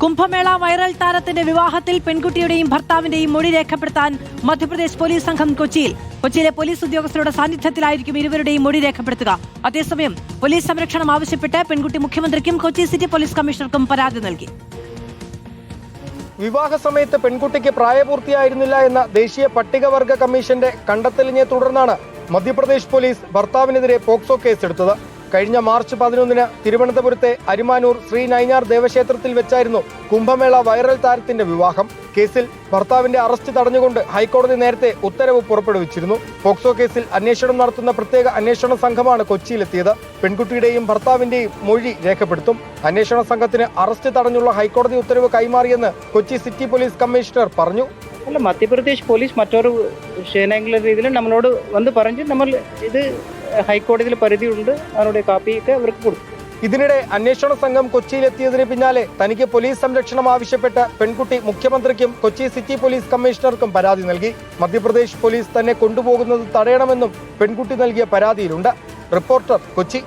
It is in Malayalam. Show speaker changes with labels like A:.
A: കുംഭമേള വൈറൽ താരത്തിന്റെ വിവാഹത്തിൽ പെൺകുട്ടിയുടെയും ഭർത്താവിന്റെയും മൊഴി രേഖപ്പെടുത്താൻ മധ്യപ്രദേശ് പോലീസ് സംഘം കൊച്ചിയിലെ പോലീസ് ഉദ്യോഗസ്ഥരുടെ സാന്നിധ്യത്തിലായിരിക്കും ഇരുവരുടെയും മൊഴി രേഖപ്പെടുത്തുക. അതേസമയം പോലീസ് സംരക്ഷണം ആവശ്യപ്പെട്ട് പെൺകുട്ടി മുഖ്യമന്ത്രിക്കും കൊച്ചി സിറ്റി പോലീസ് കമ്മീഷണർക്കും പരാതി നൽകി.
B: വിവാഹ സമയത്ത് പെൺകുട്ടിക്ക് പ്രായപൂർത്തിയായിരുന്നില്ല എന്ന ദേശീയ പട്ടികവർഗ കമ്മീഷന്റെ കണ്ടെത്തലിനെ തുടർന്നാണ് മധ്യപ്രദേശ് പോലീസ് ഭർത്താവിനെതിരെ പോക്സോ കേസെടുത്തത്. കഴിഞ്ഞ മാർച്ച് 11-ന് തിരുവനന്തപുരത്തെ അരിമാനൂർ ശ്രീ നൈനാർ ദേവക്ഷേത്രത്തിൽ വെച്ചായിരുന്നു കുംഭമേള വൈറൽ താരത്തിന്റെ വിവാഹം. കേസിൽ ഭർത്താവിന്റെ അറസ്റ്റ് തടഞ്ഞുകൊണ്ട് ഹൈക്കോടതി നേരത്തെ ഉത്തരവ് പുറപ്പെടുവിച്ചിരുന്നു. പോക്സോ കേസിൽ അന്വേഷണം നടത്തുന്ന പ്രത്യേക അന്വേഷണ സംഘമാണ് കൊച്ചിയിലെത്തിയത്. പെൺകുട്ടിയുടെയും ഭർത്താവിന്റെയും മൊഴി രേഖപ്പെടുത്തും. അന്വേഷണ സംഘത്തിന് അറസ്റ്റ് തടഞ്ഞുള്ള ഹൈക്കോടതി ഉത്തരവ് കൈമാറിയെന്ന് കൊച്ചി സിറ്റി പോലീസ് കമ്മീഷണർ പറഞ്ഞു.
C: അല്ല, മധ്യപ്രദേശ് പോലീസ് മറ്റൊരു ക്ഷേനങ്ങളുടെ രീതിയിൽ നമ്മളോട് വന്ന് പറഞ്ഞ് നമ്മൾ ഇത് ഹൈക്കോടതിയിൽ പരിധിയുണ്ട്, അതിനുடைய കാപ്പിയൊക്കെ അവർക്ക് കൊടുക്കും.
B: ഇതിനിടെ അന്വേഷണ സംഘം കൊച്ചിയിലെത്തിയതിന് പിന്നാലെ തനിക്ക് പോലീസ് സംരക്ഷണം ആവശ്യപ്പെട്ട് പെൺകുട്ടി മുഖ്യമന്ത്രിക്കും കൊച്ചി സിറ്റി പോലീസ് കമ്മീഷണർക്കും പരാതി നൽകി. മധ്യപ്രദേശ് പോലീസ് തന്നെ കൊണ്ടുപോകുന്നത് തടയണമെന്നും പെൺകുട്ടി നൽകിയ പരാതിയിലുണ്ട്. റിപ്പോർട്ടർ, കൊച്ചി.